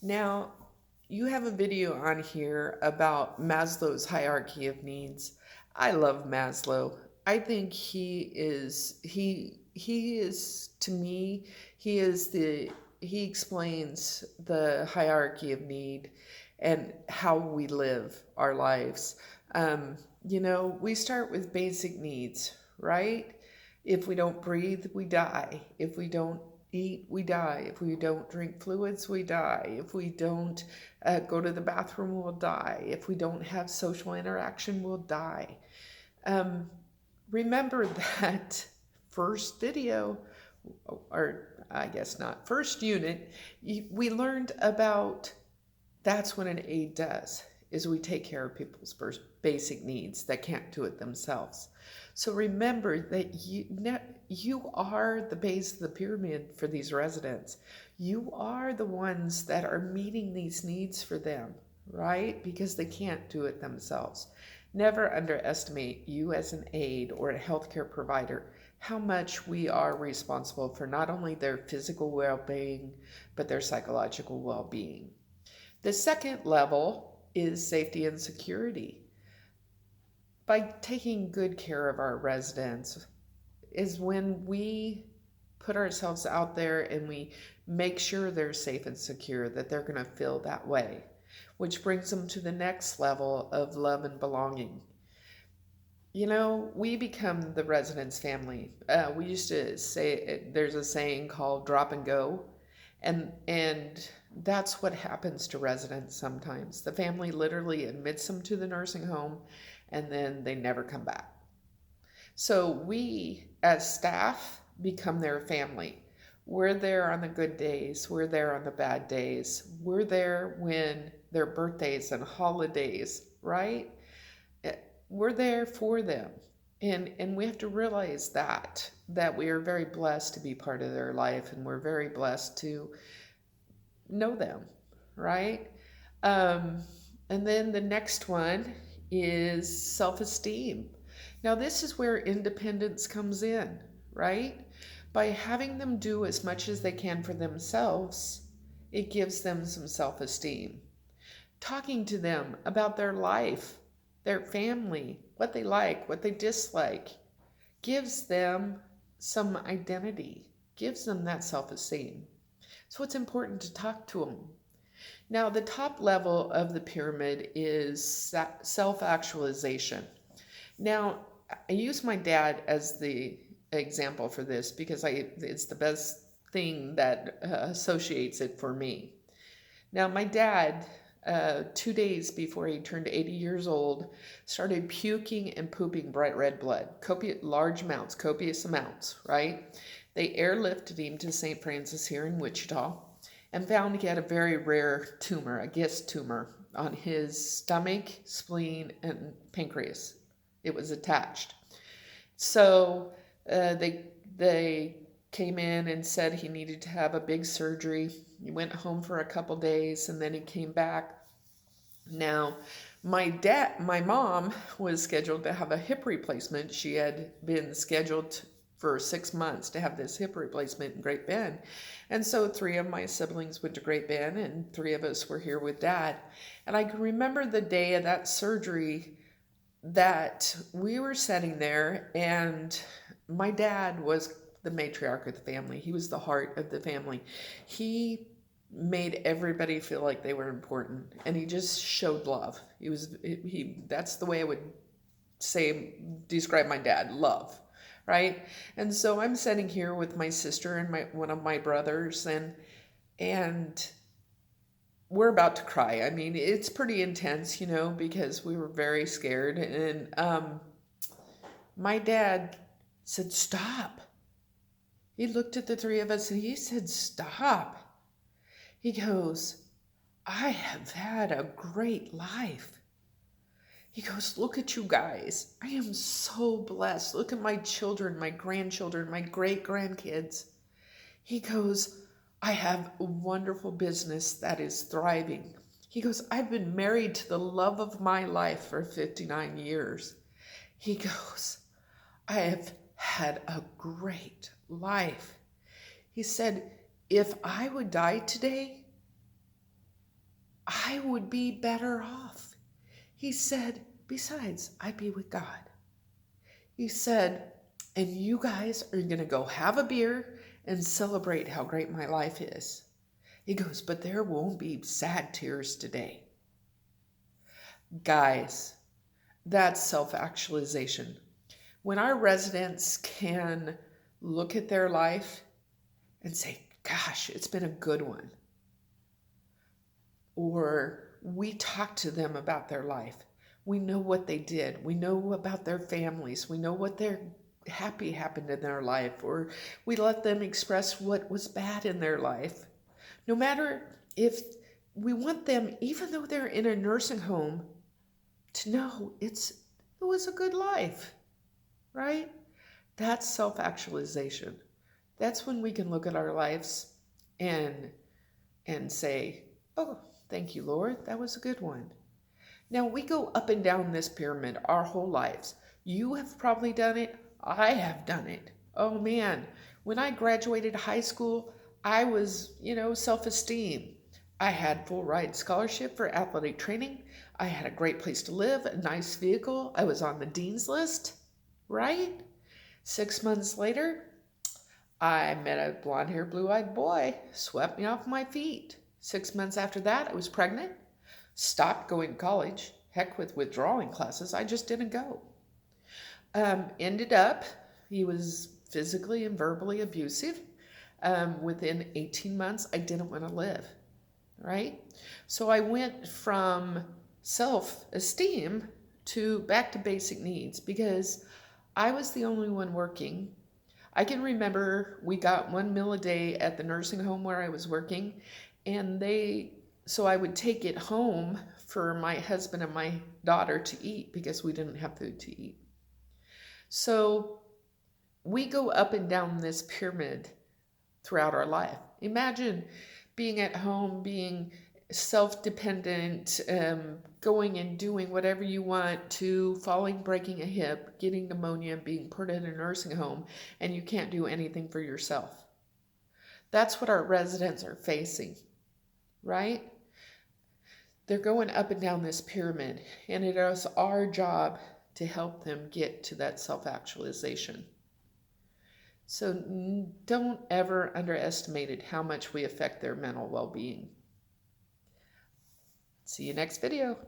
Now, you have a video on here about Maslow's hierarchy of needs. I love Maslow. I think he is to me, he is the he explains the hierarchy of need and how we live our lives. We start with basic needs, right? If we don't breathe, we die. If we don't eat, we die. If we don't drink fluids, we die. If we don't go to the bathroom, we'll die. If we don't have social interaction, we'll die. Um, Remember that first video, or I guess not, first unit, we learned about that's what an aide does, is we take care of people's basic needs that can't do it themselves. So remember that you are the base of the pyramid for these residents. You are the ones that are meeting these needs for them, right? Because they can't do it themselves. Never underestimate you as an aide or a healthcare provider, how much we are responsible for not only their physical well-being, but their psychological well-being. The second level is safety and security. By taking good care of our residents is when we put ourselves out there and we make sure they're safe and secure, that they're going to feel that way, which brings them to the next level of love and belonging. We become the residents' family. We used to say, there's a saying called drop and go, and that's what happens to residents sometimes. The family literally admits them to the nursing home, and then they never come back. So we, as staff, become their family. We're there on the good days. We're there on the bad days. We're there when their birthdays and holidays, right? We're there for them. And we have to realize that we are very blessed to be part of their life, and we're very blessed to know them, right? Um, and then the next one is self-esteem. Now, this is where independence comes in, right? By having them do as much as they can for themselves, it gives them some self-esteem. Talking to them about their life, their family, what they like, what they dislike, gives them some identity, gives them that self-esteem. So it's important to talk to them. Now, the top level of the pyramid is self-actualization. Now, I use my dad as the example for this because it's the best thing that associates it for me. Now, my dad, 2 days before he turned 80 years old, started puking and pooping bright red blood, large amounts, copious amounts, right? They airlifted him to St. Francis here in Wichita and found he had a very rare tumor, a GIST tumor, on his stomach, spleen, and pancreas. It was attached. So they came in and said he needed to have a big surgery. He went home for a couple days and then he came back. Now, my mom was scheduled to have a hip replacement. She had been scheduled for 6 months to have this hip replacement in Great Bend. And so 3 of my siblings went to Great Bend and 3 of us were here with Dad. And I can remember the day of that surgery that we were sitting there, and my dad was the matriarch of the family. He was the heart of the family. He made everybody feel like they were important, and he just showed love. That's the way I would describe my dad, love, right? And so I'm sitting here with my sister and one of my brothers, and we're about to cry. I mean, it's pretty intense, because we were very scared. And my dad said, "Stop." He looked at the 3 of us and he said, "Stop." He goes, "I have had a great life." He goes, "Look at you guys. I am so blessed. Look at my children, my grandchildren, my great-grandkids." He goes, "I have a wonderful business that is thriving." He goes, "I've been married to the love of my life for 59 years. He goes, "I have had a great life." He said, "If I would die today, I would be better off. He said, besides, I'd be with God. He said, and you guys are going to go have a beer and celebrate how great my life is. He goes, but there won't be sad tears today. Guys, that's self-actualization. When our residents can look at their life and say, gosh, it's been a good one. Or we talk to them about their life. We know what they did. We know about their families. We know what their happy happened in their life. Or we let them express what was bad in their life. No matter if we want them, even though they're in a nursing home, to know it was a good life, right? That's self-actualization. That's when we can look at our lives and say, oh, thank you, Lord, that was a good one. Now, we go up and down this pyramid our whole lives. You have probably done it. I have done it. Oh, man. When I graduated high school, I was, self-esteem. I had full ride scholarship for athletic training. I had a great place to live, a nice vehicle. I was on the dean's list, right? 6 months later, I met a blonde-haired, blue-eyed boy, swept me off my feet. 6 months after that, I was pregnant, stopped going to college. Heck with withdrawing classes, I just didn't go. Ended up, he was physically and verbally abusive. Within 18 months, I didn't want to live, right? So I went from self-esteem to back to basic needs because I was the only one working. I can remember we got 1 meal a day at the nursing home where I was working, and so I would take it home for my husband and my daughter to eat because we didn't have food to eat. So we go up and down this pyramid throughout our life. Imagine being at home, being self-dependent, going and doing whatever you want, to falling, breaking a hip, getting pneumonia, being put in a nursing home, and you can't do anything for yourself. That's what our residents are facing, right? They're going up and down this pyramid, and it is our job to help them get to that self-actualization. So don't ever underestimate it, how much we affect their mental well-being. See you next video.